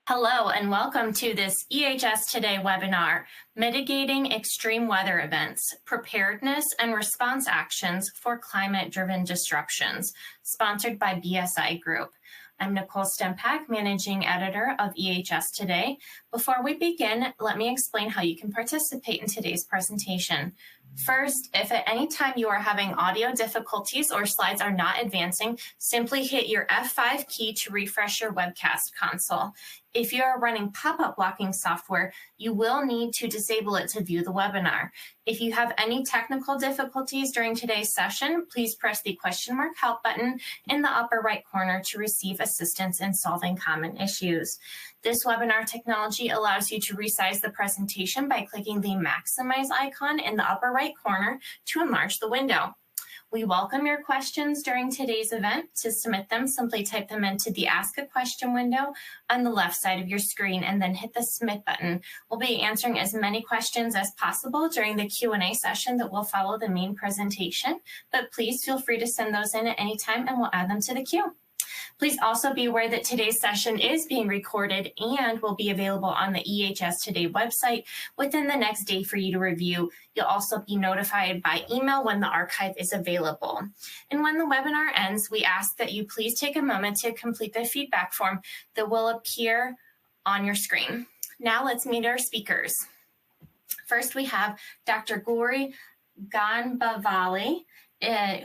Hello and welcome to this EHS Today webinar, Mitigating Extreme Weather Events, Preparedness and Response Actions for Climate-Driven Disruptions, sponsored by BSI Group. I'm Nicole Stempak, Managing Editor of EHS Today. Before we begin, let me explain how you can participate in today's presentation. First, if at any time you are having audio difficulties or slides are not advancing, simply hit your F5 key to refresh your webcast console. If you are running pop-up blocking software, you will need to disable it to view the webinar. If you have any technical difficulties during today's session, please press the question mark help button in the upper right corner to receive assistance in solving common issues. This webinar technology allows you to resize the presentation by clicking the maximize icon in the upper right corner to enlarge the window. We welcome your questions during today's event. To submit them, simply type them into the Ask a Question window on the left side of your screen and then hit the Submit button. We'll be answering as many questions as possible during the Q&A session that will follow the main presentation, but please feel free to send those in at any time and we'll add them to the queue. Please also be aware that today's session is being recorded and will be available on the EHS Today website within the next day for you to review. You'll also be notified by email when the archive is available. And when the webinar ends, we ask that you please take a moment to complete the feedback form that will appear on your screen. Now let's meet our speakers. First, we have Dr. Gauri Ganbavali,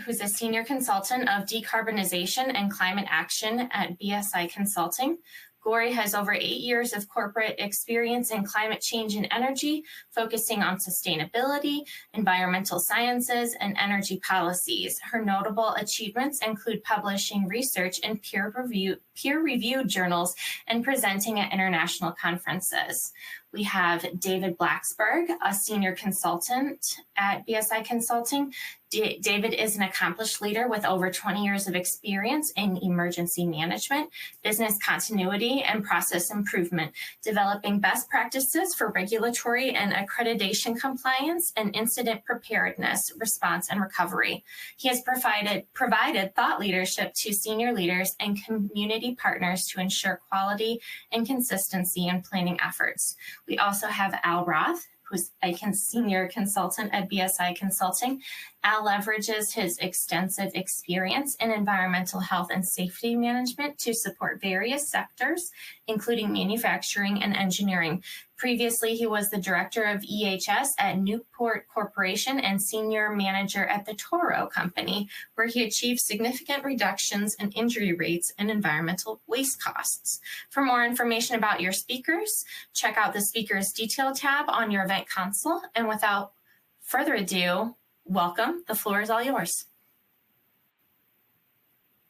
who's a senior consultant of decarbonization and climate action at BSI Consulting. Gauri has over 8 years of corporate experience in climate change and energy, focusing on sustainability, environmental sciences, and energy policies. Her notable achievements include publishing research in peer-reviewed journals and presenting at international conferences. We have David Blacksburg, a senior consultant at BSI Consulting. David is an accomplished leader with over 20 years of experience in emergency management, business continuity, and process improvement, developing best practices for regulatory and accreditation compliance and incident preparedness, response, and recovery. He has provided thought leadership to senior leaders and community partners to ensure quality and consistency in planning efforts. We also have Al Roth, who's a senior consultant at BSI Consulting. Al leverages his extensive experience in environmental health and safety management to support various sectors, including manufacturing and engineering. Previously, he was the director of EHS at Newport Corporation and senior manager at the Toro Company, where he achieved significant reductions in injury rates and environmental waste costs. For more information about your speakers, check out the speakers detail tab on your event console. And without further ado, welcome. The floor is all yours.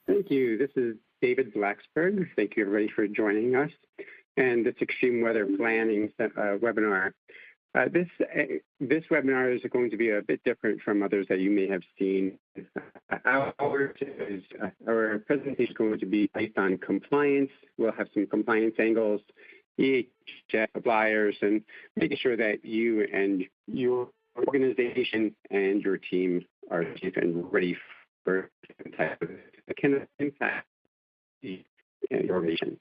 Thank you. This is David Blacksburg. Thank you, everybody, for joining us and this extreme weather planning webinar. This webinar is going to be a bit different from others that you may have seen. Our presentation is going to be based on compliance. We'll have some compliance angles, EHS suppliers, and making sure that you and your organization and your team are safe and ready for different types of that can impact your organization.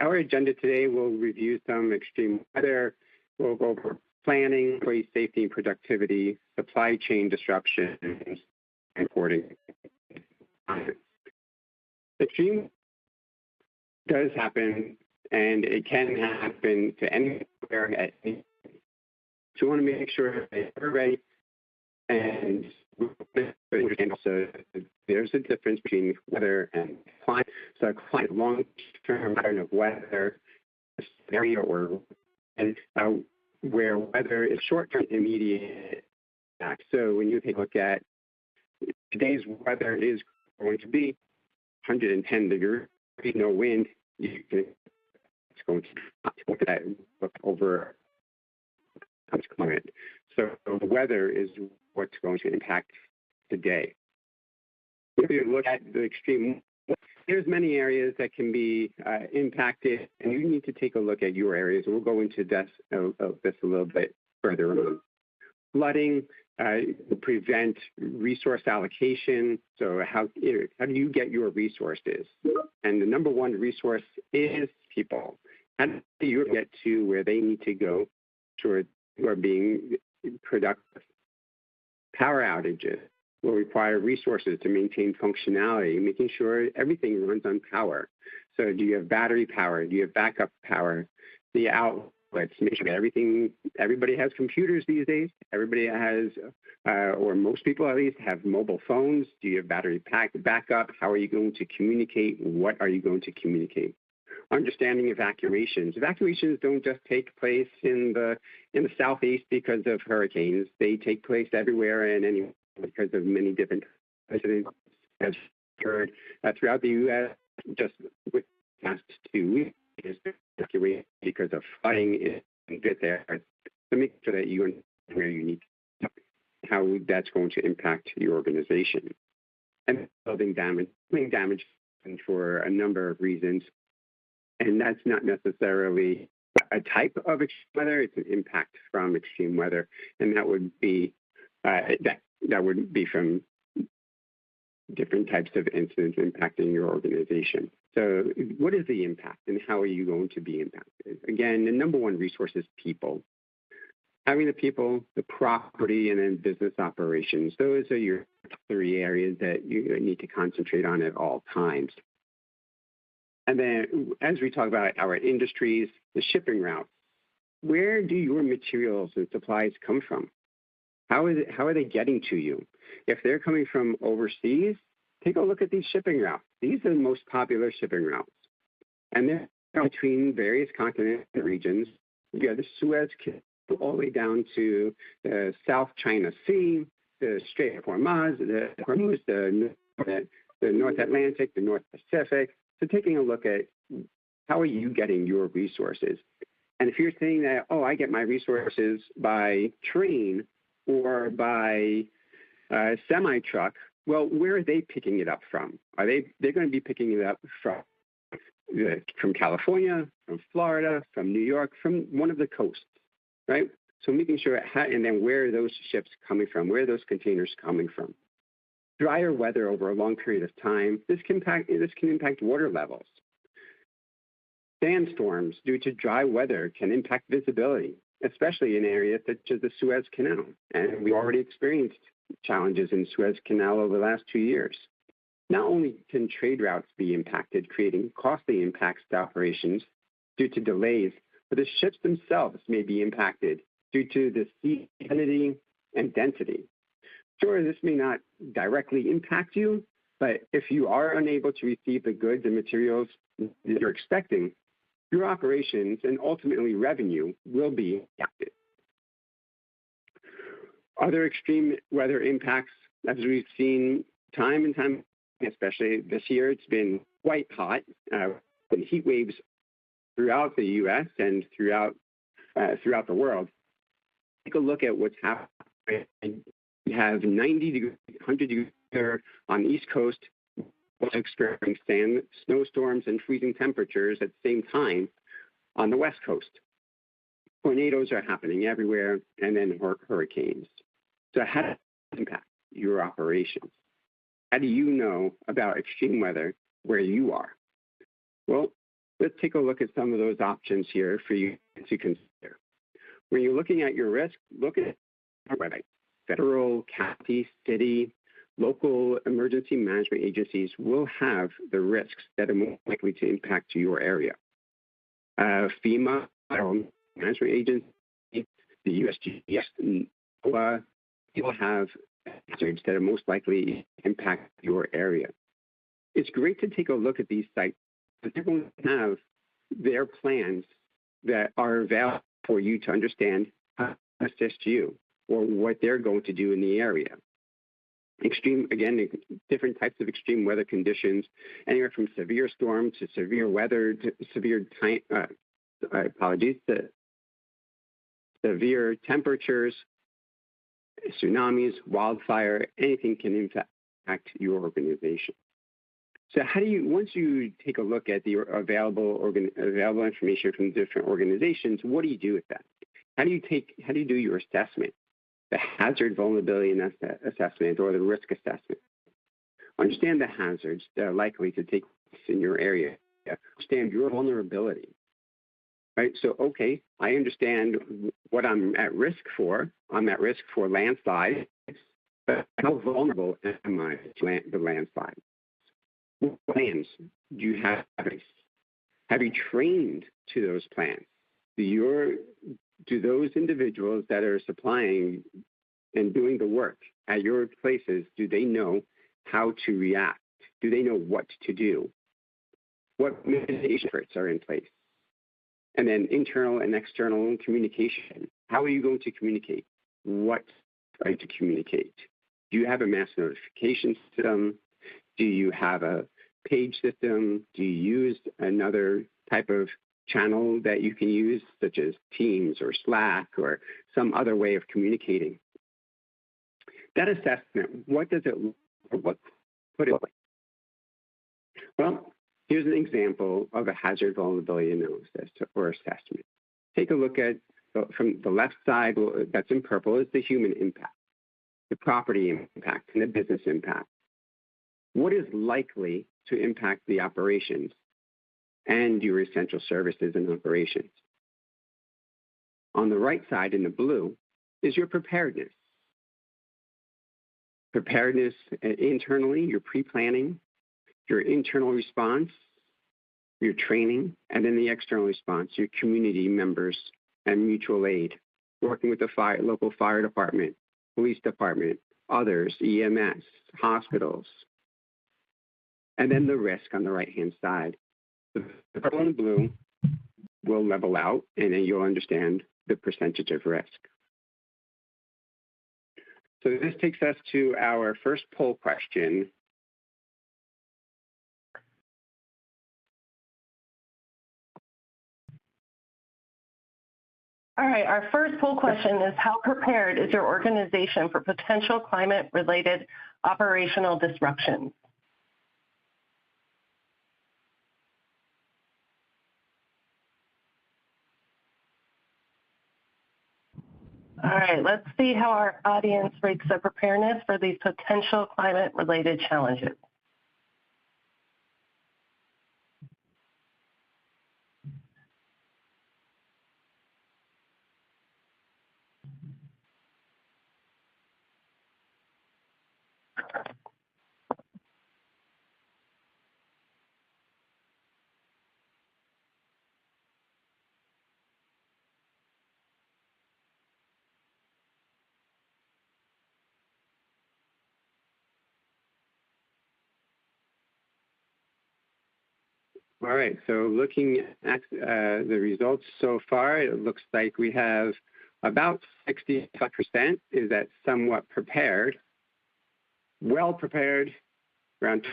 Our agenda today will review some extreme weather. We'll go over planning, employee safety and productivity, supply chain disruptions, and reporting. Extreme does happen, and it can happen to anywhere at any. So we want to make sure that we're ready, and also there's a difference between weather and climate. So climate, long-term pattern of weather, scenario, or where weather is short-term, immediate. So when you take a look at today's weather is going to be 110 degrees, no wind. It's going to look over climate. So the weather is what's going to impact today. If you look at the extreme, there's many areas that can be impacted, and you need to take a look at your areas. We'll go into this a little bit further on. Flooding, prevent resource allocation. So how do you get your resources? And the number one resource is people. How do you get to where they need to go, sure you are being productive? Power outages will require resources to maintain functionality, making sure everything runs on power. So do you have battery power? Do you have backup power? The outlets, make sure that everybody has computers these days. Everybody has, or most people at least, have mobile phones. Do you have battery backup? How are you going to communicate? What are you going to communicate? Understanding evacuations. Evacuations don't just take place in the southeast because of hurricanes. They take place everywhere and anywhere because of many different incidents have occurred throughout the U.S. just with the past 2 weeks. Evacuate because of flooding and get there to make sure that you understand where you need to, how that's going to impact your organization. And building damage for a number of reasons. And that's not necessarily a type of extreme weather; it's an impact from extreme weather, and that would be from different types of incidents impacting your organization. So, what is the impact, and how are you going to be impacted? Again, the number one resource is people. Having the people, the property, and then business operations. Those are your 3 areas that you need to concentrate on at all times. And then as we talk about our industries, the shipping routes, where do your materials and supplies come from? How are they getting to you? If they're coming from overseas, take a look at these shipping routes. These are the most popular shipping routes. And they're between various continents and regions. You have the Suez Canal all the way down to the South China Sea, the Strait of Hormuz, the North Atlantic, the North Pacific. So taking a look at how are you getting your resources? And if you're saying that, oh, I get my resources by train or by semi-truck, well, where are they picking it up from? They're going to be picking it up from California, from Florida, from New York, from one of the coasts, right? So making sure, and then where are those ships coming from? Where are those containers coming from? Drier weather over a long period of time, this can impact water levels. Sandstorms due to dry weather can impact visibility, especially in areas such as the Suez Canal. And we already experienced challenges in Suez Canal over the last 2 years. Not only can trade routes be impacted, creating costly impacts to operations due to delays, but the ships themselves may be impacted due to the sea salinity and density. Sure, this may not directly impact you, but if you are unable to receive the goods and materials that you're expecting, your operations and ultimately revenue will be impacted. Other extreme weather impacts, as we've seen time and time, especially this year, it's been quite hot, and heat waves throughout the U.S. and throughout the world. Take a look at what's happening. We have 90 degrees, 100 degrees on the East Coast, experiencing snowstorms and freezing temperatures at the same time on the West Coast. Tornadoes are happening everywhere, and then hurricanes. So how does that impact your operations? How do you know about extreme weather where you are? Well, let's take a look at some of those options here for you to consider. When you're looking at your risk, look at our website. Federal, county, city, local emergency management agencies will have the risks that are more likely to impact your area. FEMA, Federal Management Agency, the USGS, NOAA, will have hazards that are most likely to impact your area. It's great to take a look at these sites because they're going to have their plans that are available for you to understand how to assist you or what they're going to do in the area. Different types of extreme weather conditions, anywhere from severe storm to severe weather to severe severe temperatures, tsunamis, wildfire, anything can impact your organization. So once you take a look at the available information from different organizations, what do you do with that? How do you do your assessment? The hazard vulnerability assessment or the risk assessment. Understand the hazards that are likely to take place in your area. Understand your vulnerability. right? So, okay, I understand what I'm at risk for. I'm at risk for landslides, but how vulnerable am I to the landslide? What plans do you have? Have you trained to those plans? Do those individuals that are supplying and doing the work at your places, do they know how to react? Do they know what to do? What mitigation efforts are in place? And then internal and external communication. How are you going to communicate? What are you to communicate? Do you have a mass notification system? Do you have a page system? Do you use another type of channel that you can use, such as Teams or Slack or some other way of communicating? That assessment, what does it look like? What could it look like? Well, here's an example of a hazard vulnerability analysis or assessment. Take a look at, from the left side, that's in purple, is the human impact, the property impact, and the business impact. What is likely to impact the operations and your essential services and operations? On the right side, in the blue, is your preparedness. Preparedness internally, your pre-planning, your internal response, your training, and then the external response, your community members and mutual aid, working with the local fire department, police department, others, EMS, hospitals. And then the risk on the right-hand side. The purple and blue will level out, and then you'll understand the percentage of risk. So this takes us to our first poll question. All right, our first poll question is, how prepared is your organization for potential climate-related operational disruptions? All right, let's see how our audience rates their preparedness for these potential climate-related challenges. All right, so looking at the results so far, it looks like we have about 65% is that somewhat prepared, well prepared, around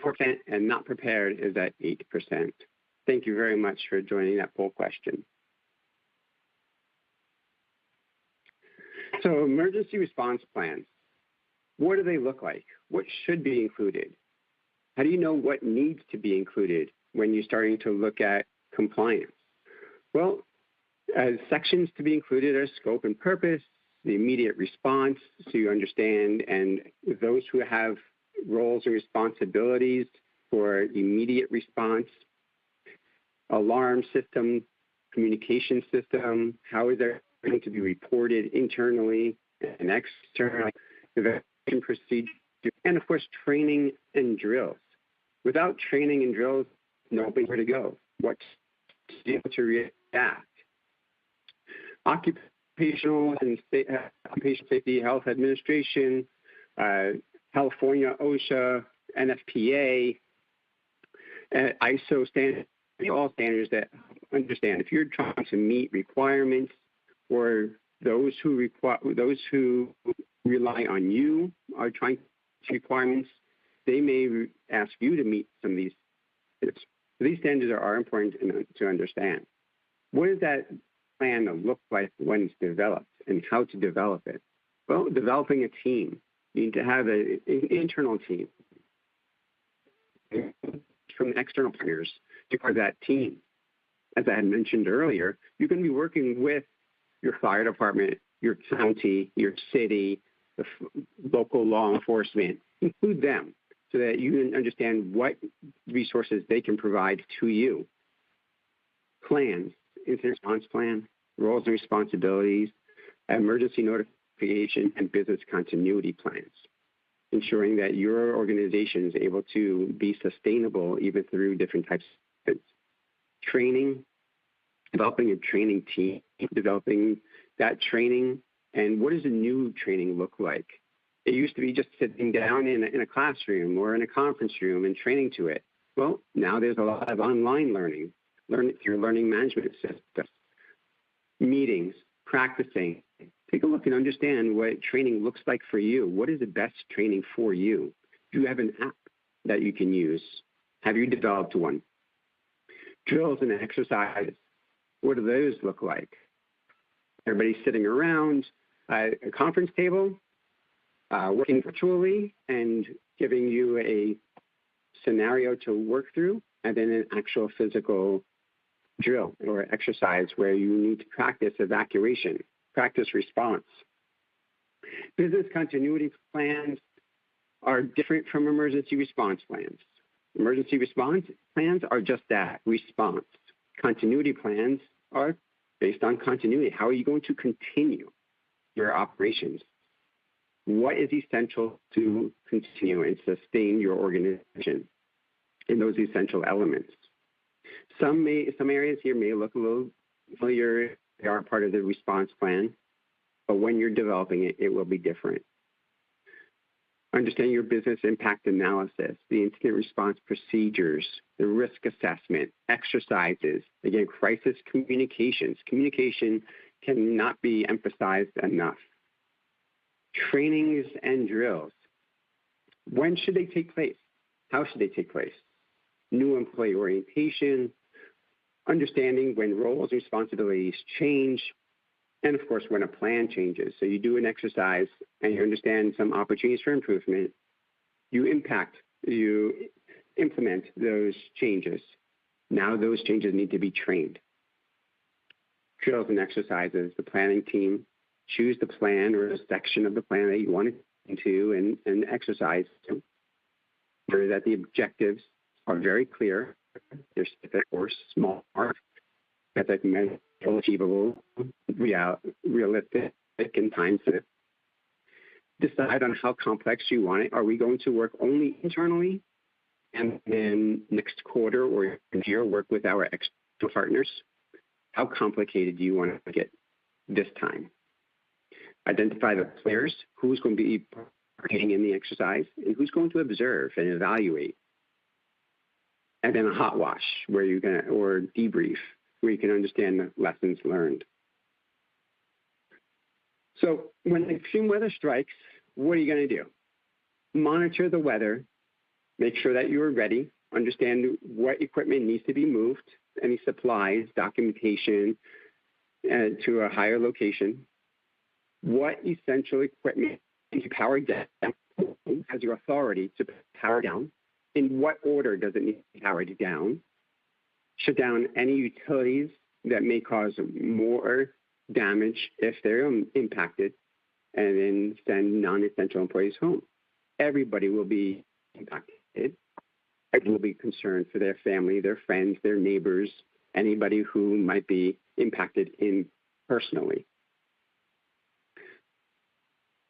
24%, and not prepared is at 8%. Thank you very much for joining that poll question. So emergency response plans, what do they look like? What should be included? How do you know what needs to be included when you're starting to look at compliance? Well, sections to be included are scope and purpose, the immediate response, so you understand, and those who have roles and responsibilities for immediate response, alarm system, communication system, how is there going to be reported internally and externally, evacuation procedure, and of course, training and drills. Without training and drills, knowing where to go, what to do to react. Occupational and Occupational Safety Health Administration, California OSHA, NFPA, ISO standards, all standards that understand if you're trying to meet requirements or those who rely on you are trying to meet requirements, they may ask you to meet some of these standards. So these standards are important to understand. What does that plan look like when it's developed and how to develop it? Well, developing a team. You need to have an internal team from external partners to part of that team. As I had mentioned earlier, you're going to be working with your fire department, your county, your city, the local law enforcement. Include them so that you can understand what resources they can provide to you. Plans incident response plan, roles and responsibilities, emergency notification, and business continuity plans, ensuring that your organization is able to be sustainable even through different types of training, developing a training team, developing that training, and what does a new training look like? It used to be just sitting down in a classroom or in a conference room and training to it. Well, now there's a lot of online learning through learning management systems, meetings, practicing. Take a look and understand what training looks like for you. What is the best training for you? Do you have an app that you can use? Have you developed one? Drills and exercises. What do those look like? Everybody's sitting around a conference table, working virtually and giving you a scenario to work through, and then an actual physical drill or exercise where you need to practice evacuation, practice response. Business continuity plans are different from emergency response plans. Emergency response plans are just that, response. Continuity plans are based on continuity. How are you going to continue your operations? What is essential to continue and sustain your organization in those essential elements? Some areas here may look a little familiar. They are part of the response plan, but when you're developing it, it will be different. Understand your business impact analysis, the incident response procedures, the risk assessment, exercises, again, crisis communications. Communication cannot be emphasized enough. Trainings and drills. When should they take place? How should they take place? New employee orientation, understanding when roles and responsibilities change, and of course, when a plan changes. So you do an exercise and you understand some opportunities for improvement, you implement those changes. Now those changes need to be trained. Drills and exercises, the planning team, choose the plan or a section of the plan that you want to and exercise to. Ensure that the objectives are very clear, they're specific or small, specific, measurable, achievable, realistic, and time-sensitive. Decide on how complex you want it. Are we going to work only internally and then next quarter or year work with our external partners? How complicated do you want to get this time? Identify the players, who's going to be participating in the exercise, and who's going to observe and evaluate. And then a hot wash or debrief, where you can understand the lessons learned. So when extreme weather strikes, what are you going to do? Monitor the weather, make sure that you are ready, understand what equipment needs to be moved, any supplies, documentation to a higher location. What essential equipment is powered down, has your authority to power down? In what order does it need to be powered down? Shut down any utilities that may cause more damage if they're impacted, and then send non-essential employees home. Everybody will be impacted. Everybody will be concerned for their family, their friends, their neighbors, anybody who might be impacted personally.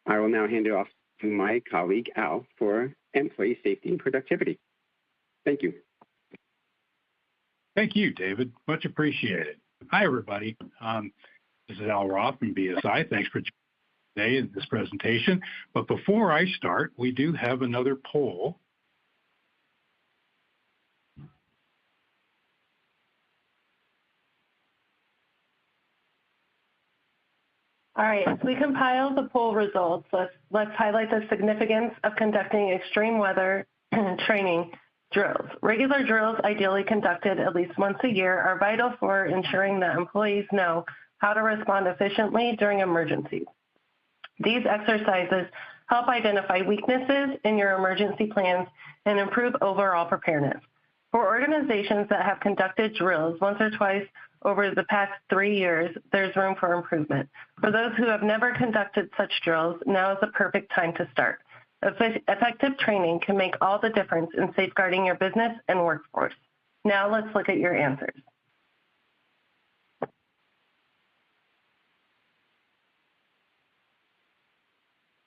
I will now hand it off to my colleague, Al, for employee safety and productivity. Thank you. Thank you, David. Much appreciated. Hi, everybody. This is Al Roth from BSI. Thanks for joining today in this presentation. But before I start, we do have another poll. All right, as we compile the poll results, let's highlight the significance of conducting extreme weather training drills. Regular drills, ideally conducted at least once a year, are vital for ensuring that employees know how to respond efficiently during emergencies. These exercises help identify weaknesses in your emergency plans and improve overall preparedness. For organizations that have conducted drills once or twice over the past 3 years, there's room for improvement. For those who have never conducted such drills, now is the perfect time to start. Effective training can make all the difference in safeguarding your business and workforce. Now let's look at your answers.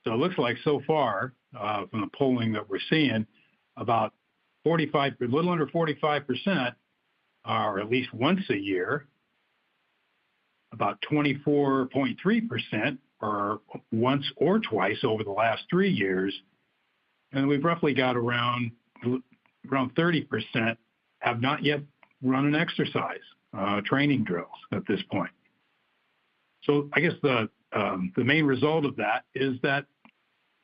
So it looks like so far, from the polling that we're seeing, about a little under 45% are at least once a year. About 24.3% are once or twice over the last 3 years. And we've roughly got around 30% have not yet run an exercise, training drills at this point. So I guess the main result of that is that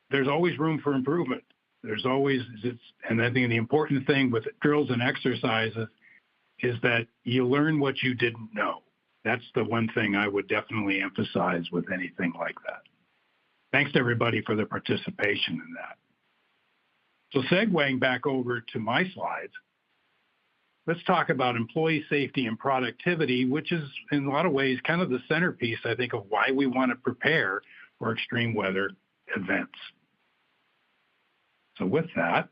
there's always room for improvement. There's always, and I think the important thing with drills and exercises is that you learn what you didn't know. That's the one thing I would definitely emphasize with anything like that. Thanks to everybody for their participation in that. So segueing back over to my slides, let's talk about employee safety and productivity, which is in a lot of ways kind of the centerpiece, I think, of why we want to prepare for extreme weather events. So with that,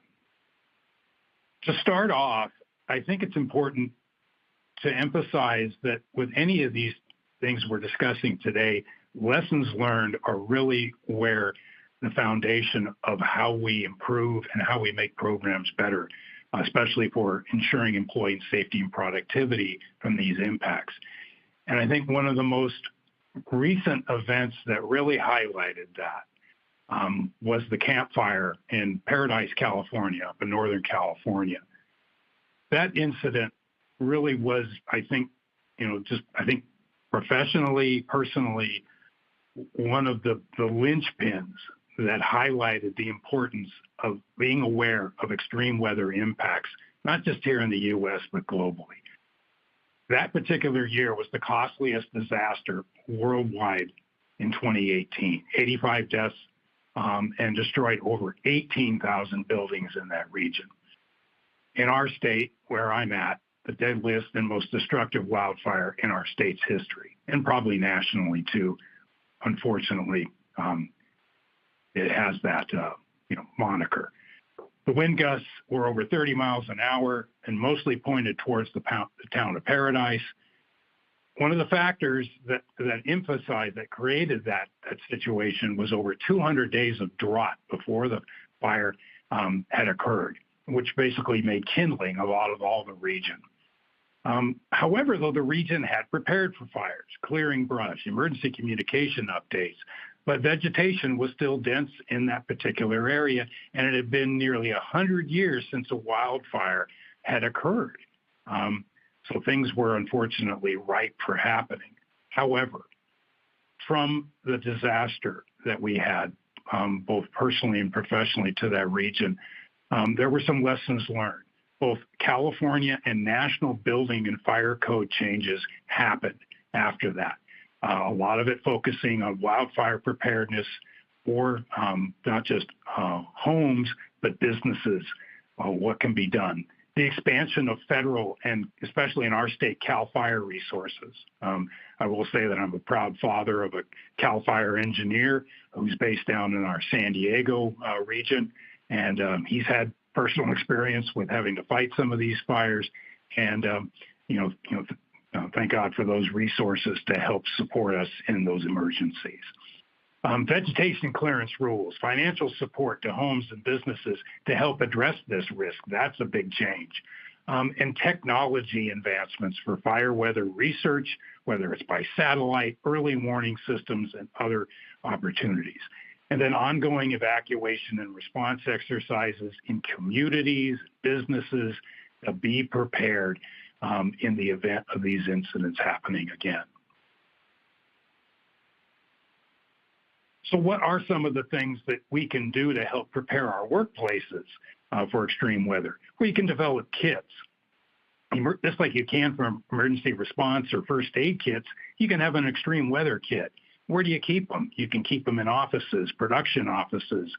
to start off, I think it's important to emphasize that with any of these things we're discussing today, lessons learned are really where the foundation of how we improve and how we make programs better, especially for ensuring employee safety and productivity from these impacts. And I think one of the most recent events that really highlighted that was the Camp Fire in Paradise, California, up in Northern California. That incident really was, I think, professionally, personally, one of the linchpins that highlighted the importance of being aware of extreme weather impacts, not just here in the U.S., but globally. That particular year was the costliest disaster worldwide in 2018, 85 deaths and destroyed over 18,000 buildings in that region. In our state, where I'm at, the deadliest and most destructive wildfire in our state's history, and probably nationally too. Unfortunately, it has that moniker. The wind gusts were over 30 miles an hour and mostly pointed towards the town of Paradise. One of the factors that emphasized, that created that situation was over 200 days of drought before the fire had occurred, which basically made kindling a lot of all the region. However, though, the region had prepared for fires, clearing brush, emergency communication updates, but vegetation was still dense in that particular area, and it had been nearly 100 years since a wildfire had occurred. So things were unfortunately ripe for happening. However, from the disaster that we had, both personally and professionally to that region, there were some lessons learned. Both California and national building and fire code changes happened after that. A lot of it focusing on wildfire preparedness for not just homes, but businesses, what can be done. The expansion of federal and especially in our state, CAL FIRE resources. I will say that I'm a proud father of a CAL FIRE engineer who's based down in our San Diego region, and he's had personal experience with having to fight some of these fires, and thank God for those resources to help support us in those emergencies. Vegetation clearance rules, financial support to homes and businesses to help address this risk. That's a big change. And technology advancements for fire weather research, whether it's by satellite, early warning systems, and other opportunities. And then ongoing evacuation and response exercises in communities, businesses, to be prepared in the event of these incidents happening again. So what are some of the things that we can do to help prepare our workplaces for extreme weather? Well, you can develop kits. Just like you can for emergency response or first aid kits, you can have an extreme weather kit. Where do you keep them? You can keep them in offices, production offices.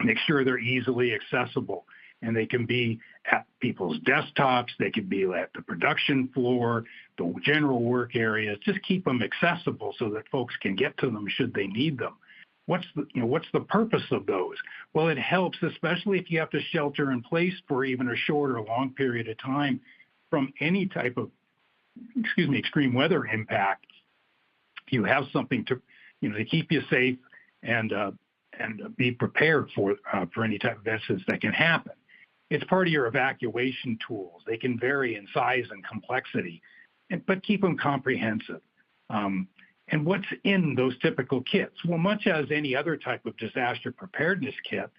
Make sure they're easily accessible. And they can be at people's desktops. They can be at the production floor, the general work areas. Just keep them accessible so that folks can get to them should they need them. What's the purpose of those? Well, it helps, especially if you have to shelter in place for even a short or long period of time from any type of, extreme weather impact. You have something to keep you safe and be prepared for any type of incidents that can happen. It's part of your evacuation tools. They can vary in size and complexity, but keep them comprehensive. And what's in those typical kits? Well, much as any other type of disaster preparedness kit,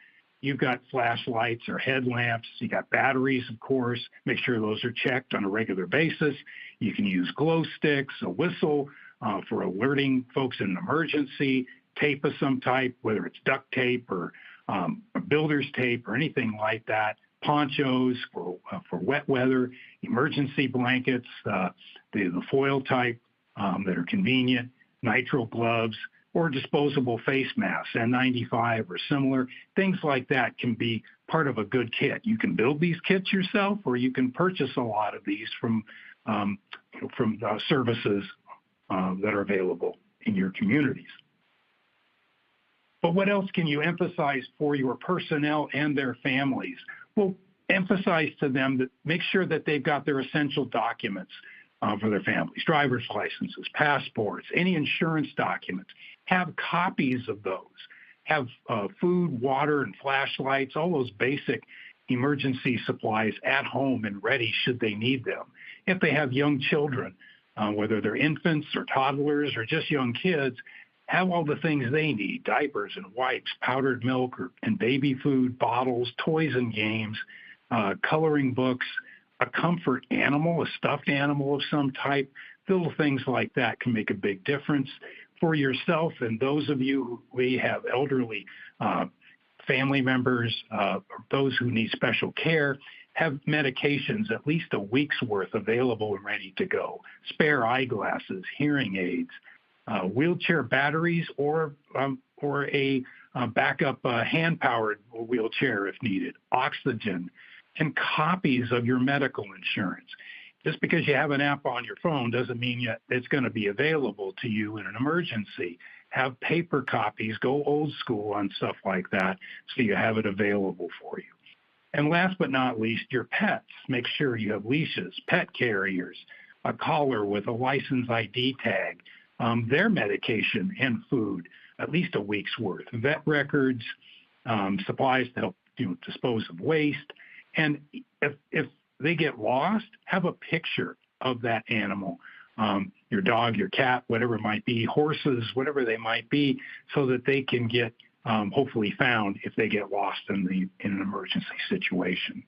you've got flashlights or headlamps. You got batteries, of course. Make sure those are checked on a regular basis. You can use glow sticks, a whistle for alerting folks in an emergency, tape of some type, whether it's duct tape or builder's tape or anything like that. Ponchos for wet weather, emergency blankets, the foil type that are convenient, nitrile gloves, or disposable face masks, N95 or similar. Things like that can be part of a good kit. You can build these kits yourself, or you can purchase a lot of these from services that are available in your communities. But what else can you emphasize for your personnel and their families? Well, emphasize to them that make sure that they've got their essential documents for their families, driver's licenses, passports, any insurance documents. Have copies of those. Have food, water, and flashlights, all those basic emergency supplies at home and ready should they need them. If they have young children, whether they're infants or toddlers or just young kids, have all the things they need, diapers and wipes, powdered milk and baby food, bottles, toys and games, coloring books, a comfort animal, a stuffed animal of some type. Little things like that can make a big difference for yourself and those of you who have elderly family members, or those who need special care. Have medications, at least a week's worth, available and ready to go. Spare eyeglasses, hearing aids, wheelchair batteries, or a backup hand-powered wheelchair if needed, oxygen, and copies of your medical insurance. Just because you have an app on your phone doesn't mean it's going to be available to you in an emergency. Have paper copies, go old school on stuff like that so you have it available for you. And last but not least, your pets. Make sure you have leashes, pet carriers, a collar with a license ID tag, their medication and food, at least a week's worth, vet records, supplies to help dispose of waste. And if they get lost, have a picture of that animal, your dog, your cat, whatever it might be, horses, whatever they might be, so that they can get hopefully found if they get lost in an emergency situation.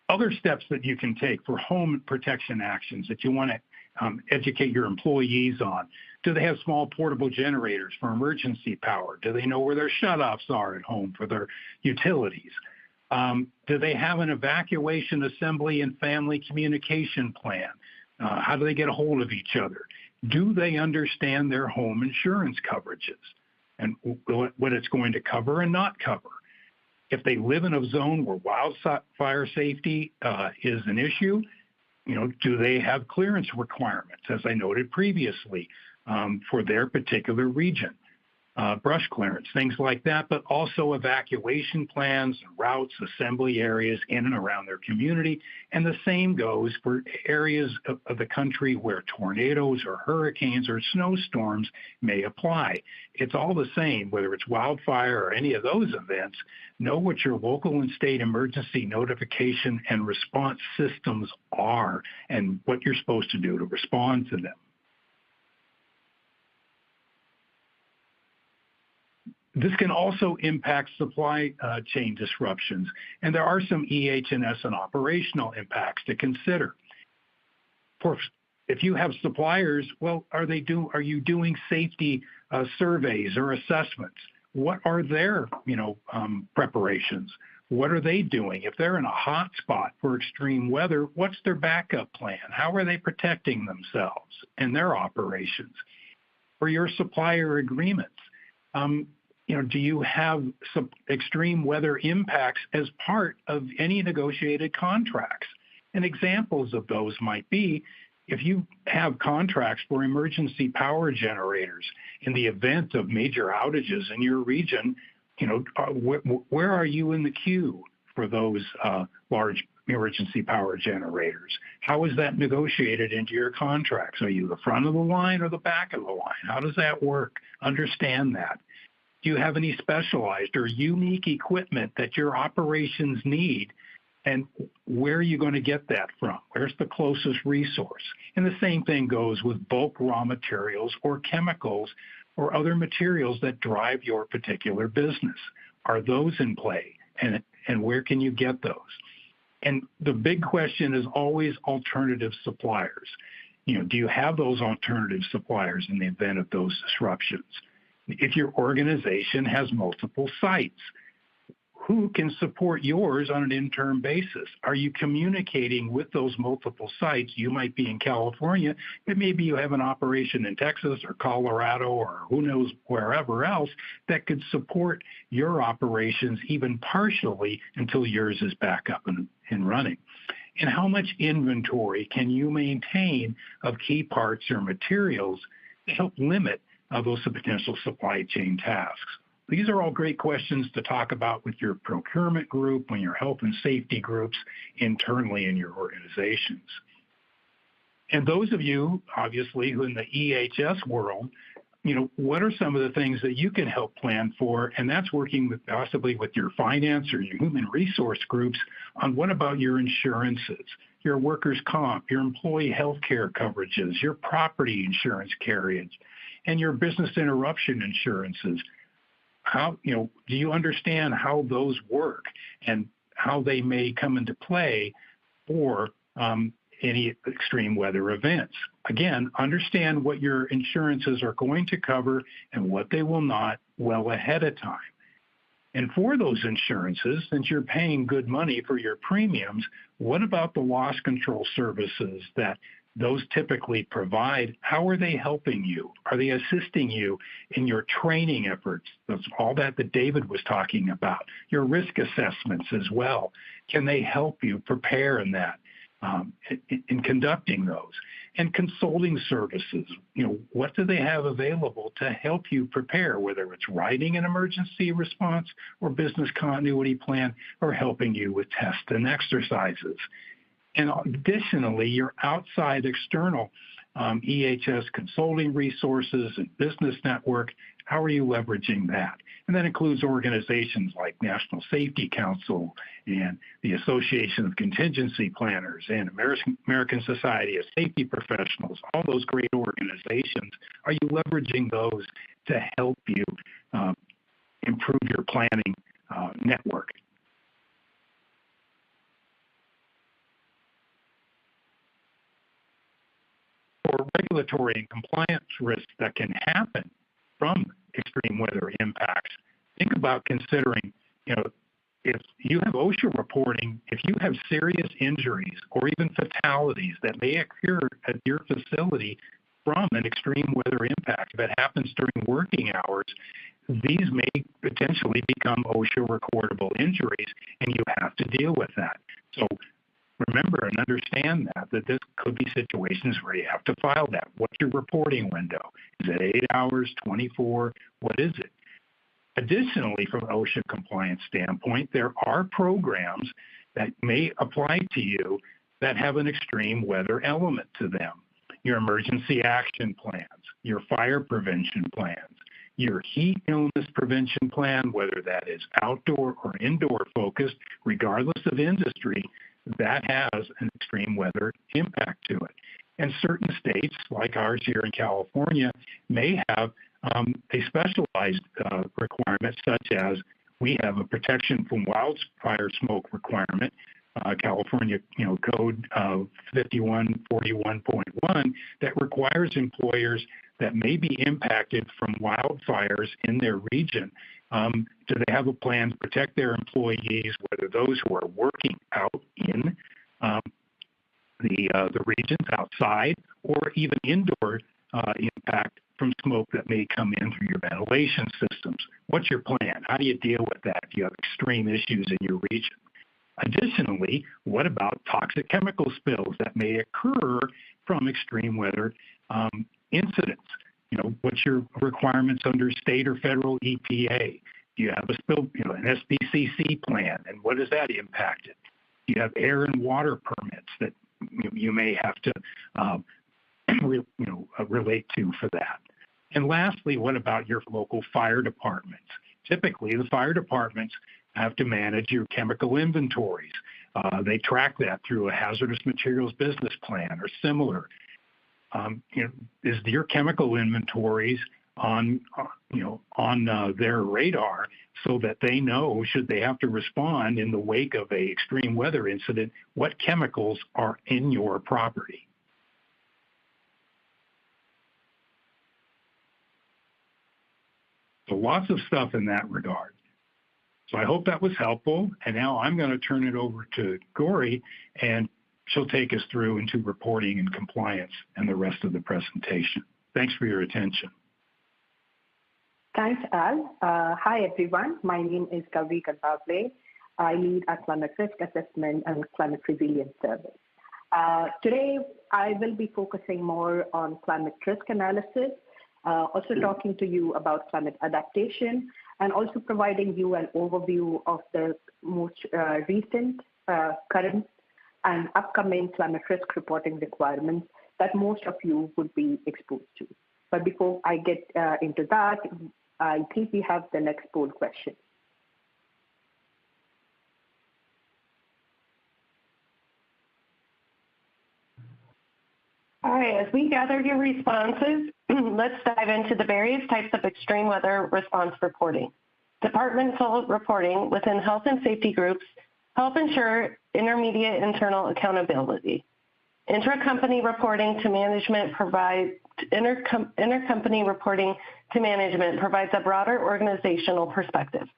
Other steps that you can take for home protection actions that you want to educate your employees on. Do they have small portable generators for emergency power? Do they know where their shutoffs are at home for their utilities? Do they have an evacuation assembly and family communication plan? How do they get a hold of each other? Do they understand their home insurance coverages and what it's going to cover and not cover? If they live in a zone where wildfire safety is an issue, do they have clearance requirements, as I noted previously, for their particular region? Brush clearance, things like that, but also evacuation plans, routes, assembly areas in and around their community. And the same goes for areas of the country where tornadoes or hurricanes or snowstorms may apply. It's all the same, whether it's wildfire or any of those events. Know what your local and state emergency notification and response systems are and what you're supposed to do to respond to them. This can also impact supply chain disruptions, and there are some EH&S and operational impacts to consider. If you have suppliers, well, are you doing safety surveys or assessments? What are their preparations? What are they doing? If they're in a hot spot for extreme weather, what's their backup plan? How are they protecting themselves and their operations? For your supplier agreements, do you have some extreme weather impacts as part of any negotiated contracts? And examples of those might be if you have contracts for emergency power generators in the event of major outages in your region, where are you in the queue for those large emergency power generators? How is that negotiated into your contracts? Are you the front of the line or the back of the line? How does that work? Understand that. Do you have any specialized or unique equipment that your operations need? And where are you going to get that from? Where's the closest resource? And the same thing goes with bulk raw materials or chemicals or other materials that drive your particular business. Are those in play? And where can you get those? And the big question is always alternative suppliers. Do you have those alternative suppliers in the event of those disruptions? If your organization has multiple sites, who can support yours on an interim basis? Are you communicating with those multiple sites? You might be in California, but maybe you have an operation in Texas or Colorado or who knows wherever else that could support your operations even partially until yours is back up and running. And how much inventory can you maintain of key parts or materials to help limit those potential supply chain tasks? These are all great questions to talk about with your procurement group, when your health and safety groups internally in your organizations. And those of you, obviously, who in the EHS world, what are some of the things that you can help plan for? And that's working with possibly with your finance or your human resource groups on what about your insurances, your workers' comp, your employee health care coverages, your property insurance carriage, and your business interruption insurances. How, do you understand how those work and how they may come into play for any extreme weather events? Again, understand what your insurances are going to cover and what they will not well ahead of time. And for those insurances, since you're paying good money for your premiums, what about the loss control services that those typically provide? How are they helping you? Are they assisting you in your training efforts? That's all that David was talking about. Your risk assessments as well. Can they help you prepare in that, in conducting those? And consulting services, what do they have available to help you prepare, whether it's writing an emergency response or business continuity plan or helping you with tests and exercises? And additionally, your outside external EHS consulting resources and business network, how are you leveraging that? And that includes organizations like National Safety Council and the Association of Contingency Planners and American Society of Safety Professionals, all those great organizations. Are you leveraging those to help you improve your planning network? For regulatory and compliance risks that can happen from extreme weather impacts, think about considering, if you have OSHA reporting, if you have serious injuries or even fatalities that may occur at your facility from an extreme weather impact, if it happens during working hours, these may potentially become OSHA recordable injuries, and you have to deal with that. So remember and understand that this could be situations where you have to file that. What's your reporting window? Is it 8 hours, 24? What is it? Additionally, from an OSHA compliance standpoint, there are programs that may apply to you that have an extreme weather element to them. Your emergency action plans, your fire prevention plans, your heat illness prevention plan, whether that is outdoor or indoor focused, regardless of industry, that has an extreme weather impact to it. And certain states, like ours here in California, may have a specialized requirement, such as we have a protection from wildfire smoke requirement, California Code 5141.1, that requires employers that may be impacted from wildfires in their region. Do they have a plan to protect their employees, whether those who are working out in the regions outside or even indoor impact from smoke that may come in through your ventilation systems? What's your plan? How do you deal with that if you have extreme issues in your region? Additionally, what about toxic chemical spills that may occur from extreme weather incidents? What's your requirements under state or federal EPA? You have an SPCC plan, and what does that impact it? You have air and water permits that you may have to relate to for that. And lastly, what about your local fire departments? Typically, the fire departments have to manage your chemical inventories. They track that through a hazardous materials business plan or similar. Is your chemical inventories on their radar so that they know, should they have to respond in the wake of an extreme weather incident, what chemicals are in your property? So lots of stuff in that regard. So I hope that was helpful. And now I'm going to turn it over to Gori, and she'll take us through into reporting and compliance and the rest of the presentation. Thanks for your attention. Thanks, Al. Hi, everyone. My name is Gauri Kantavle. I lead our Climate Risk Assessment and Climate Resilience Service. Today, I will be focusing more on climate risk analysis, also talking to you about climate adaptation, and also providing you an overview of the most recent, current, and upcoming climate risk reporting requirements that most of you would be exposed to. But before I get into that, I think we have the next poll question. All right, as we gather your responses, let's dive into the various types of extreme weather response reporting. Departmental reporting within health and safety groups help ensure intermediate internal accountability. Intercompany reporting to management provides intercompany reporting to management provides a broader organizational perspective,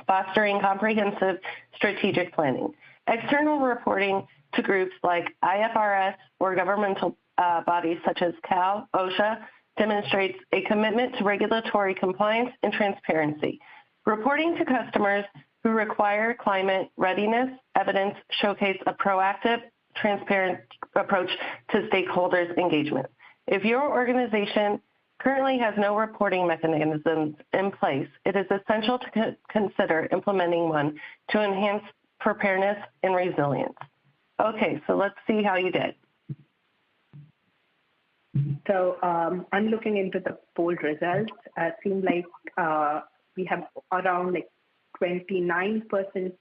fostering comprehensive strategic planning. External reporting to groups like IFRS or governmental bodies such as CAL, OSHA, demonstrates a commitment to regulatory compliance and transparency. Reporting to customers who require climate readiness evidence showcase a proactive, transparent approach to stakeholders' engagement. If your organization currently has no reporting mechanisms in place, it is essential to consider implementing one to enhance preparedness and resilience. Okay, so let's see how you did. So I'm looking into the poll results. It seems like we have around 29%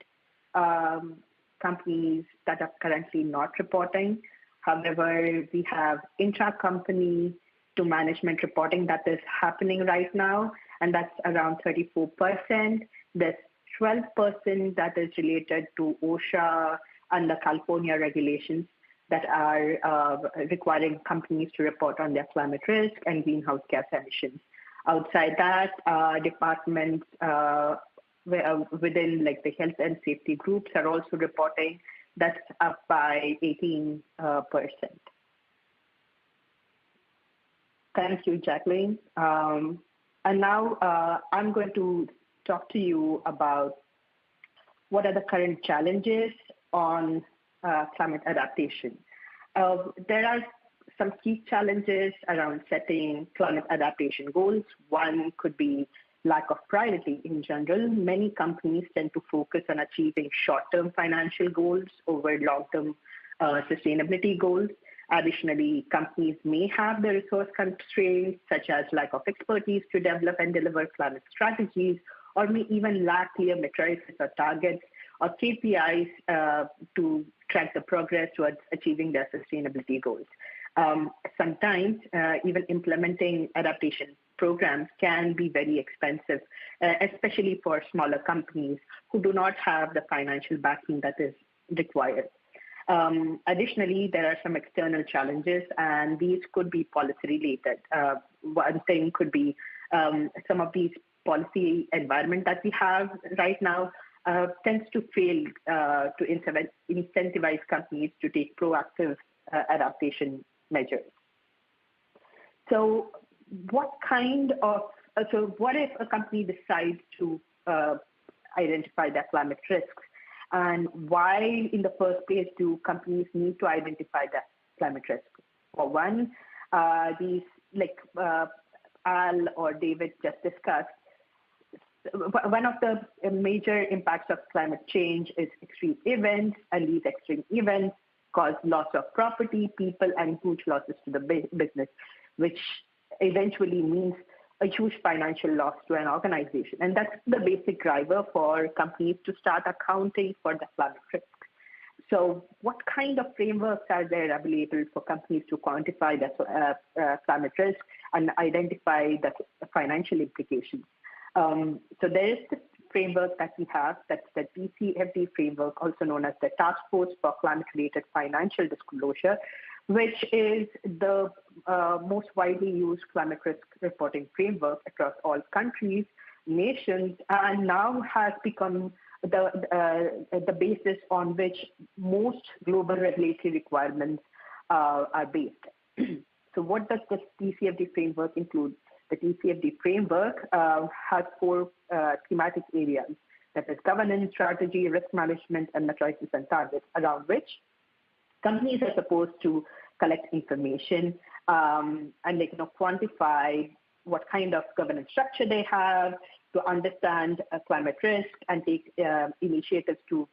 companies that are currently not reporting. However, we have intra-company to management reporting that is happening right now, and that's around 34%. There's 12% that is related to OSHA and the California regulations that are requiring companies to report on their climate risk and greenhouse gas emissions. Outside that, departments within the health and safety groups are also reporting. That's up by 18%. Thank you, Jacqueline. And now I'm going to talk to you about what are the current challenges on climate adaptation. There are some key challenges around setting climate adaptation goals. One could be lack of priority in general. Many companies tend to focus on achieving short-term financial goals over long-term sustainability goals. Additionally, companies may have the resource constraints, such as lack of expertise to develop and deliver climate strategies, or may even lack clear metrics or targets or KPIs to track the progress towards achieving their sustainability goals. Sometimes even implementing adaptation programs can be very expensive, especially for smaller companies who do not have the financial backing that is required. Additionally, there are some external challenges, and these could be policy-related. One thing could be some of these policy environment that we have right now tends to fail to incentivize companies to take proactive adaptation measures. So what if a company decides to identify their climate risks? And why, in the first place, do companies need to identify their climate risks? For one, these, like Al or David just discussed, one of the major impacts of climate change is extreme events, and these extreme events cause loss of property, people, and huge losses to the business, which eventually means a huge financial loss to an organization. And that's the basic driver for companies to start accounting for the climate risk. So what kind of frameworks are there available for companies to quantify the climate risk and identify the financial implications? So there is this framework that we have, that's the TCFD framework, also known as the Task Force for Climate-Related Financial Disclosure, which is the most widely used climate risk reporting framework across all countries, nations, and now has become the basis on which most global regulatory requirements are based. So what does the TCFD framework include? The TCFD framework has four thematic areas, that is governance, strategy, risk management, and matrices and targets, around which companies are supposed to collect information and quantify what kind of governance structure they have, to understand climate risk and take initiatives to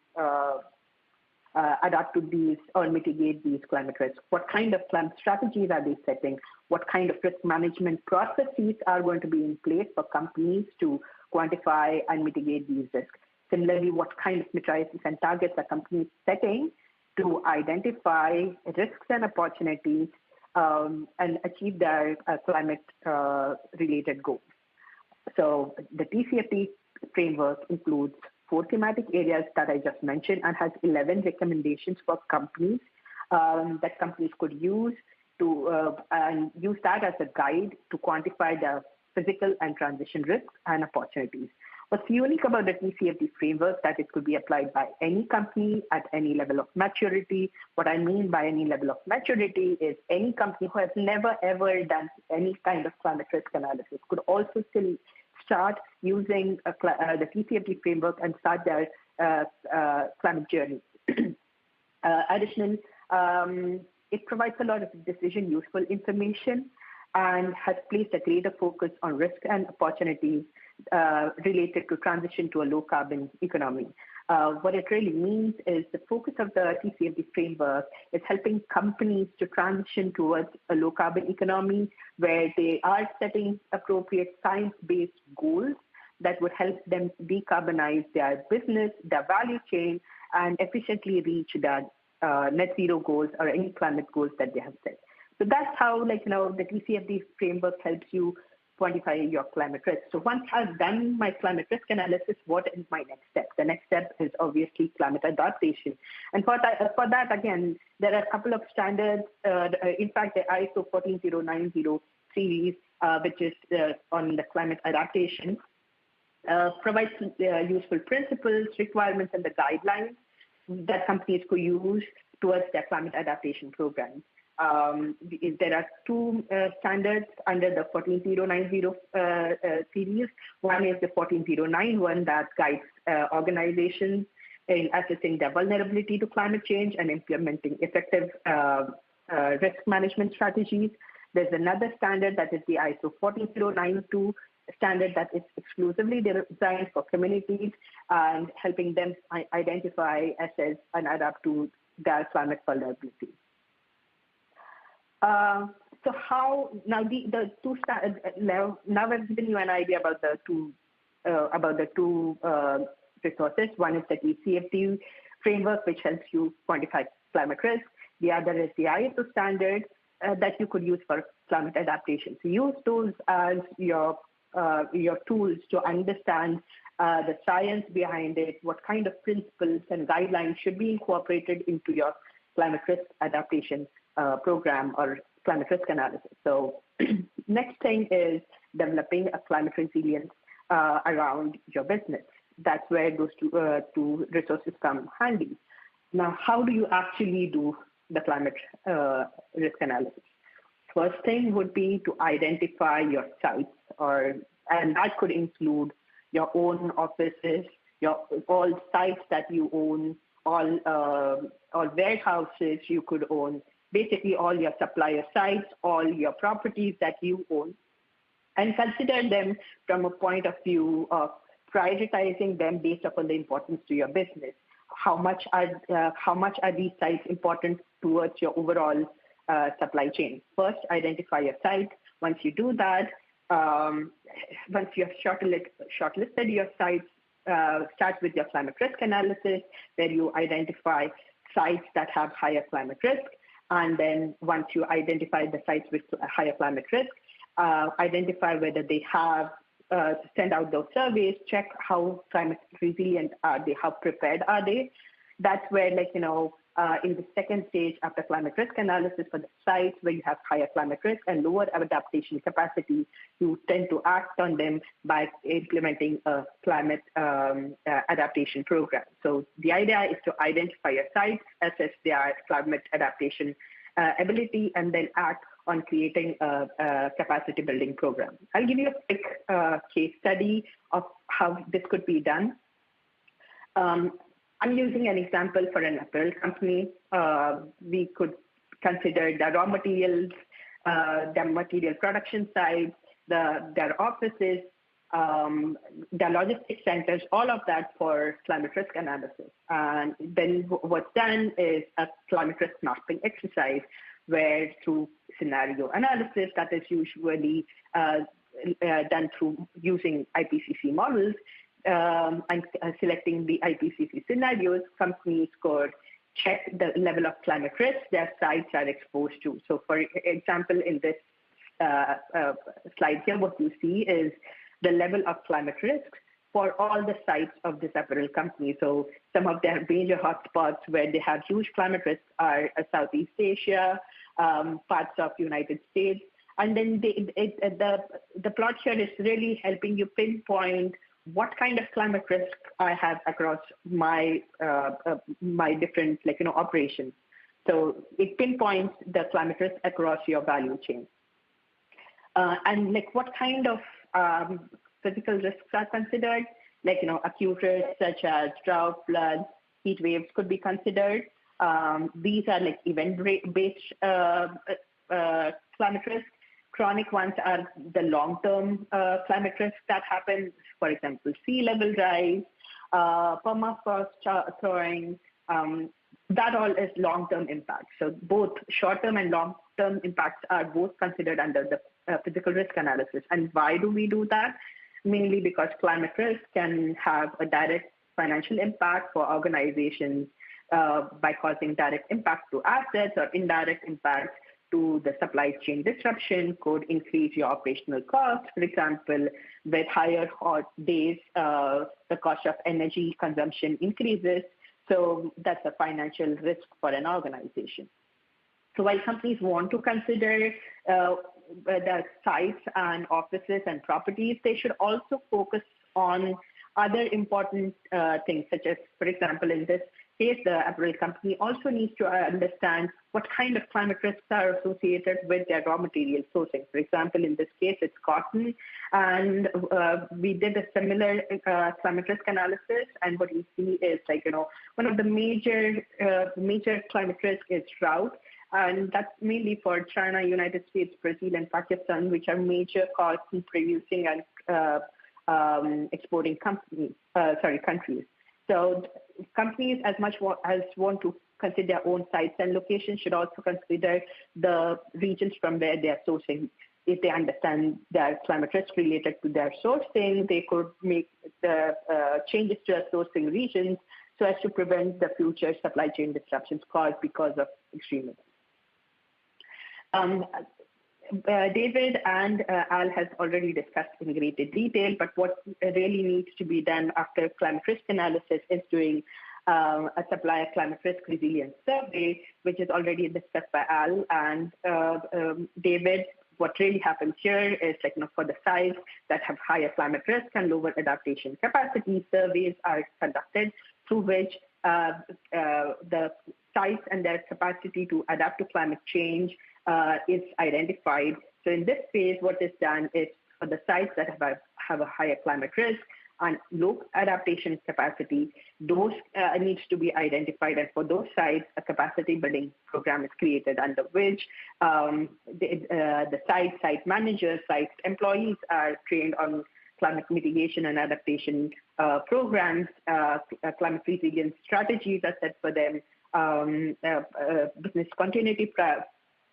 adapt to these or mitigate these climate risks. What kind of climate strategies are they setting? What kind of risk management processes are going to be in place for companies to quantify and mitigate these risks? Similarly, what kind of matrices and targets are companies setting to identify risks and opportunities and achieve their climate-related goals? So the TCFD framework includes four thematic areas that I just mentioned and has 11 recommendations for companies that companies could use to and use that as a guide to quantify the physical and transition risks and opportunities. What's unique about the TCFD framework that it could be applied by any company at any level of maturity. What I mean by any level of maturity is any company who has never ever done any kind of climate risk analysis could also still start using the TCFD framework and start their climate journey. Additionally, it provides a lot of decision useful information and has placed a greater focus on risk and opportunities related to transition to a low carbon economy. What it really means is the focus of the TCFD framework is helping companies to transition towards a low carbon economy where they are setting appropriate science-based goals that would help them decarbonize their business, their value chain, and efficiently reach their net zero goals or any climate goals that they have set. So that's how, the TCFD framework helps you quantify your climate risk. So once I've done my climate risk analysis, what is my next step? The next step is obviously climate adaptation. And for that, again, there are a couple of standards. In fact, the ISO 14090 series, which is on the climate adaptation, provides useful principles, requirements, and the guidelines that companies could use towards their climate adaptation programs. There are two standards under the 14090 series. One is the 14091 that guides organizations in assessing their vulnerability to climate change and implementing effective risk management strategies. There's another standard that is the ISO 14092 standard that is exclusively designed for communities and helping them identify, assess, and adapt to their climate vulnerability. So how now the two now I've given you an idea about the two resources. One is the TCFD framework, which helps you quantify climate risk. The other is the ISO standard that you could use for climate adaptation. So use those as your tools to understand the science behind it, what kind of principles and guidelines should be incorporated into your climate risk adaptation program or climate risk analysis. So next thing is developing a climate resilience around your business. That's where those two resources come handy. Now, how do you actually do the climate risk analysis? First thing would be to identify your sites, and that could include your own offices, all sites that you own, all warehouses you could own, basically all your supplier sites, all your properties that you own, and consider them from a point of view of prioritizing them based upon the importance to your business. How much are these sites important towards your overall supply chain? First, identify your site. Once you do that, once you have shortlisted your sites, start with your climate risk analysis, where you identify sites that have higher climate risk. And then once you identify the sites with higher climate risk, identify whether they have, send out those surveys, check how climate resilient are they, how prepared are they. That's where, in the second stage after climate risk analysis for the sites where you have higher climate risk and lower adaptation capacity, you tend to act on them by implementing a climate adaptation program. So the idea is to identify your sites, assess their climate adaptation ability, and then act on creating a capacity building program. I'll give you a quick case study of how this could be done. I'm using an example for an apparel company. We could consider the raw materials, their material production sites, their offices, the logistics centers, all of that for climate risk analysis. And then what's done is a climate risk mapping exercise where through scenario analysis that is usually done through using IPCC models and selecting the IPCC scenarios, companies could check the level of climate risk their sites are exposed to. So for example, in this slide here, what you see is the level of climate risk for all the sites of this apparel company. So some of their major hotspots where they have huge climate risk are Southeast Asia, parts of United States. And then the plot here is really helping you pinpoint what kind of climate risk I have across my my different operations. So it pinpoints the climate risk across your value chain. And what kind of physical risks are considered? Acute risks such as drought, floods, heat waves could be considered. These are event-based climate risk. Chronic ones are the long-term climate risks that happen, for example, sea level rise, permafrost thawing. That all is long-term impact. So both short-term and long-term impacts are both considered under the physical risk analysis. And why do we do that? Mainly because climate risk can have a direct financial impact for organizations by causing direct impact to assets, or indirect impact to the supply chain disruption could increase your operational costs. For example, with higher hot days, the cost of energy consumption increases. So that's a financial risk for an organization. So while companies want to consider the sites and offices and properties, they should also focus on other important things, such as, for example, in this case, the apparel company also needs to understand what kind of climate risks are associated with their raw material sourcing. For example, in this case, it's cotton, and we did a similar climate risk analysis. And what we see is, one of the major climate risk is drought. And that's mainly for China, United States, Brazil, and Pakistan, which are major cotton producing and exporting countries. So companies, as much as want to consider their own sites and locations, should also consider the regions from where they are sourcing. If they understand their climate risk related to their sourcing, they could make the changes to their sourcing regions so as to prevent the future supply chain disruptions caused because of extreme events. David and Al has already discussed in greater detail, but what really needs to be done after climate risk analysis is doing a supplier climate risk resilience survey, which is already discussed by Al and David. What really happens here is, for the sites that have higher climate risk and lower adaptation capacity, surveys are conducted through which the sites and their capacity to adapt to climate change is identified. So in this phase, what is done is for the sites that have a higher climate risk and low adaptation capacity, those needs to be identified. And for those sites, a capacity building program is created under which the site managers, site employees are trained on climate mitigation and adaptation programs, climate resilience strategies are set for them, business continuity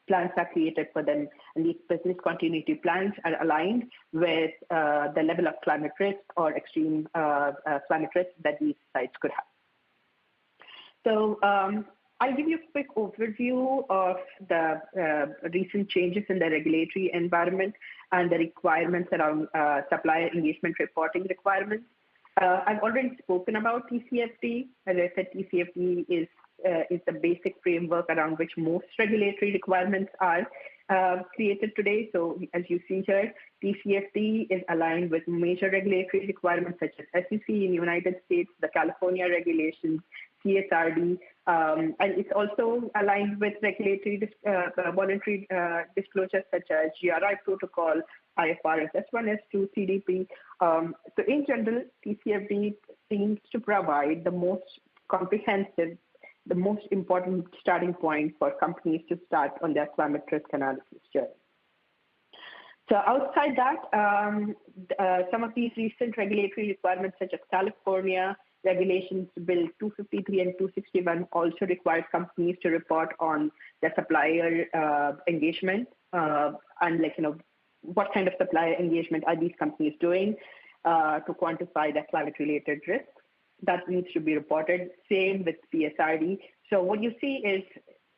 plans are created for them, and these business continuity plans are aligned with the level of climate risk or extreme climate risk that these sites could have. So I'll give you a quick overview of the recent changes in the regulatory environment and the requirements around supplier engagement reporting requirements. I've already spoken about TCFD. As I said, TCFD is the basic framework around which most regulatory requirements are created today. So as you see here, TCFD is aligned with major regulatory requirements such as SEC in the United States, the California regulations, CSRD, and it's also aligned with regulatory voluntary disclosures such as GRI protocol, IFRS S1, S2, CDP. So in general, TCFD seems to provide the most comprehensive, the most important starting point for companies to start on their climate risk analysis journey. So outside that, some of these recent regulatory requirements such as California regulations Bill 253 and 261 also require companies to report on their supplier engagement and what kind of supplier engagement are these companies doing to quantify their climate-related risks. That needs to be reported. Same with CSRD. So what you see is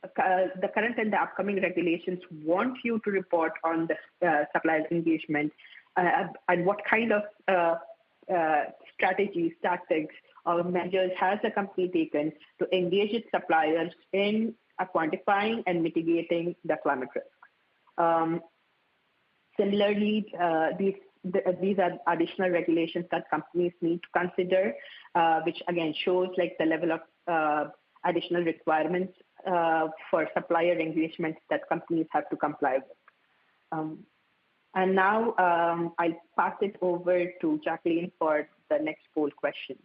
the current and the upcoming regulations want you to report on the supplier engagement and what kind of strategies, tactics, or measures has the company taken to engage its suppliers in quantifying and mitigating the climate risk. Similarly, these are additional regulations that companies need to consider, which again shows the level of additional requirements for supplier engagement that companies have to comply with. And now I'll pass it over to Jacqueline for the next poll question.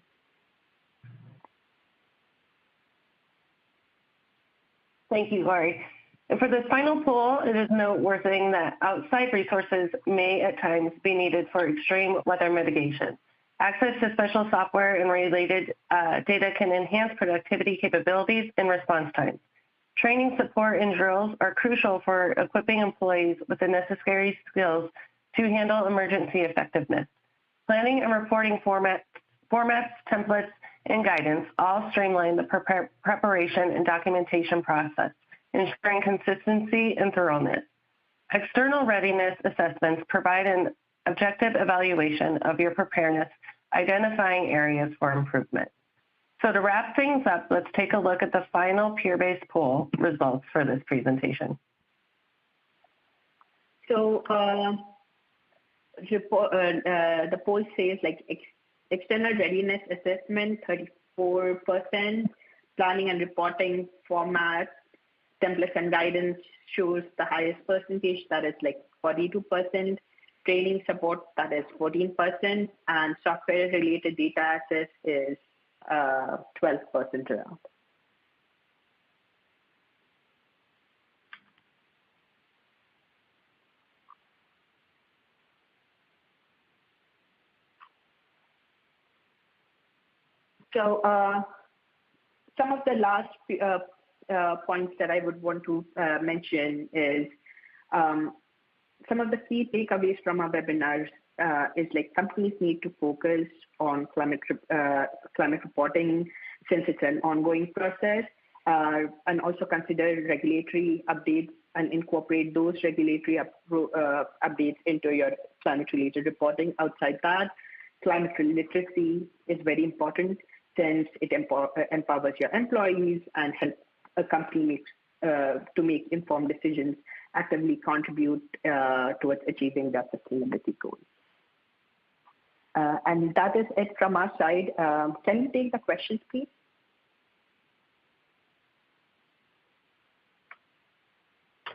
Thank you, Lori. And for this final poll, it is noteworthy that outside resources may at times be needed for extreme weather mitigation. Access to special software and related data can enhance productivity capabilities and response times. Training, support, and drills are crucial for equipping employees with the necessary skills to handle emergency effectiveness. Planning and reporting formats, templates, and guidance all streamline the preparation and documentation process, ensuring consistency and thoroughness. External readiness assessments provide an objective evaluation of your preparedness, identifying areas for improvement. So to wrap things up, let's take a look at the final peer-based poll results for this presentation. So the poll says external readiness assessment, 34%, planning and reporting formats, templates and guidance shows the highest percentage, that is 42%, training support, that is 14%, and software related data access is 12% around. So some of the last points that I would want to mention is some of the key takeaways from our webinars is companies need to focus on climate reporting since it's an ongoing process, and also consider regulatory updates and incorporate those regulatory updates into your climate-related reporting. Outside that, climate literacy is very important since it empowers your employees and helps a company to make informed decisions, actively contribute towards achieving their sustainability goals. And that is it from our side. Can you take the questions, please?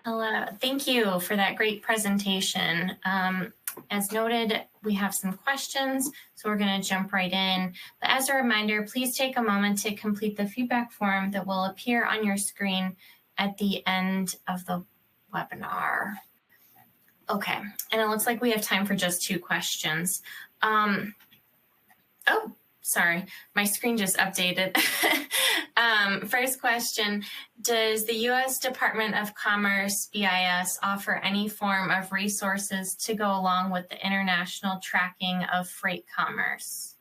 Hello, thank you for that great presentation. As noted, we have some questions, so we're going to jump right in. But as a reminder, please take a moment to complete the feedback form that will appear on your screen at the end of the webinar. Okay, and it looks like we have time for just 2 questions. Oh, sorry, my screen just updated. First question, does the U.S. Department of Commerce, BIS, offer any form of resources to go along with the international tracking of freight commerce?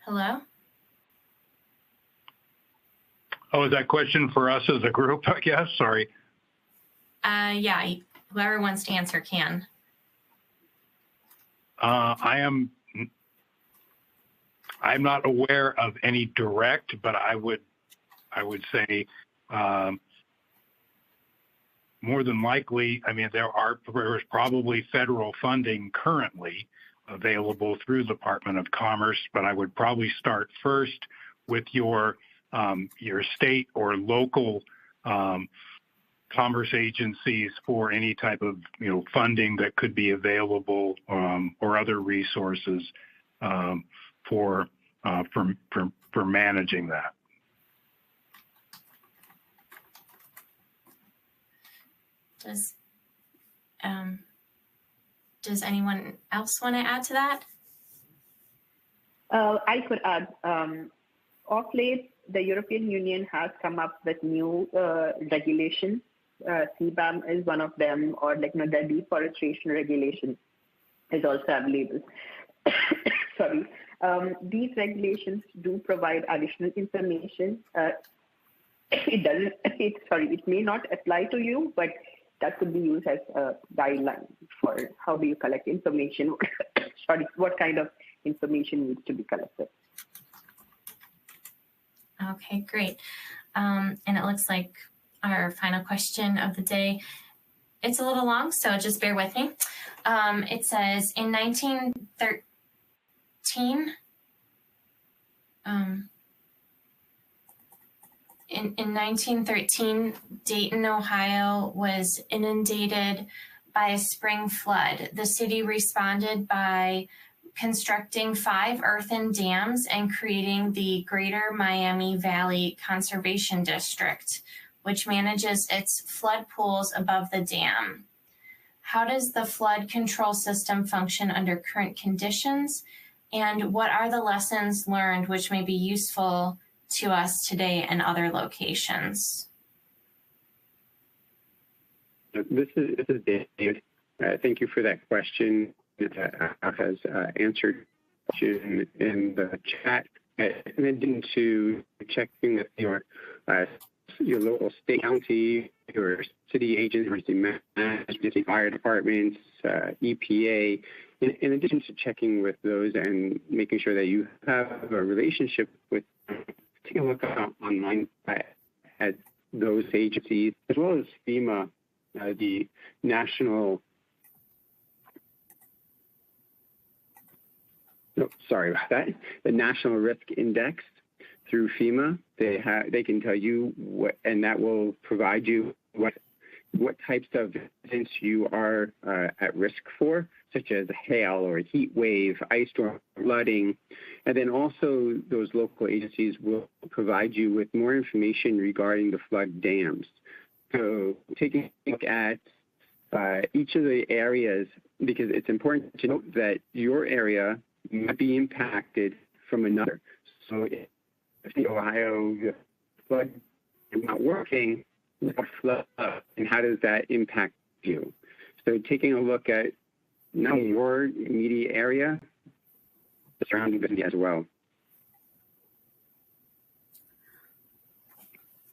Hello? Oh, is that question for us as a group, I guess? Sorry. Yeah, whoever wants to answer can. I'm not aware of any direct, but I would say more than likely, I mean, there's probably federal funding currently available through the Department of Commerce, but I would probably start first with your state or local commerce agencies for any type of funding that could be available, or other resources for managing that. Does anyone else want to add to that? I could add. Of late, the European Union has come up with new regulations. CBAM is one of them, or the deforestation regulation is also available. Sorry. These regulations do provide additional information. It may not apply to you, but that could be used as a guideline for how do you collect information. Sorry, what kind of information needs to be collected. Okay, great. And it looks like our final question of the day, it's a little long, so just bear with me. It says, in 1913, in 1913, Dayton, Ohio was inundated by a spring flood. The city responded by constructing 5 earthen dams and creating the Greater Miami Valley Conservation District, which manages its flood pools above the dam. How does the flood control system function under current conditions? And what are the lessons learned which may be useful to us today in other locations? This is David. Thank you for that question. Has answered in the chat. In addition to checking with your local state, county, your city agency management, fire departments, EPA, in addition to checking with those and making sure that you have a relationship with them, take a look online at those agencies, as well as FEMA, the National sorry about that. The National Risk Index through FEMA, they can tell you what, and that will provide you what types of events you are at risk for, such as hail or heat wave, ice storm, flooding, and then also those local agencies will provide you with more information regarding the flood dams. So taking a look at each of the areas, because it's important to note that your area might be impacted from another. So if the Ohio flood is not working, what flood, and how does that impact you? So taking a look at not only your immediate area, the surrounding vicinity as well.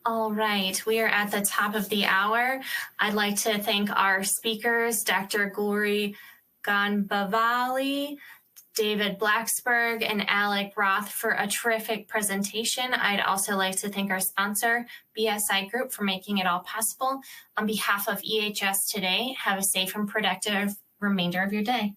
All right, we are at the top of the hour. I'd like to thank our speakers, Dr. Gauri Ganbavali, David Blacksburg, and Alec Roth for a terrific presentation. I'd also like to thank our sponsor, BSI Group, for making it all possible. On behalf of EHS Today, have a safe and productive remainder of your day.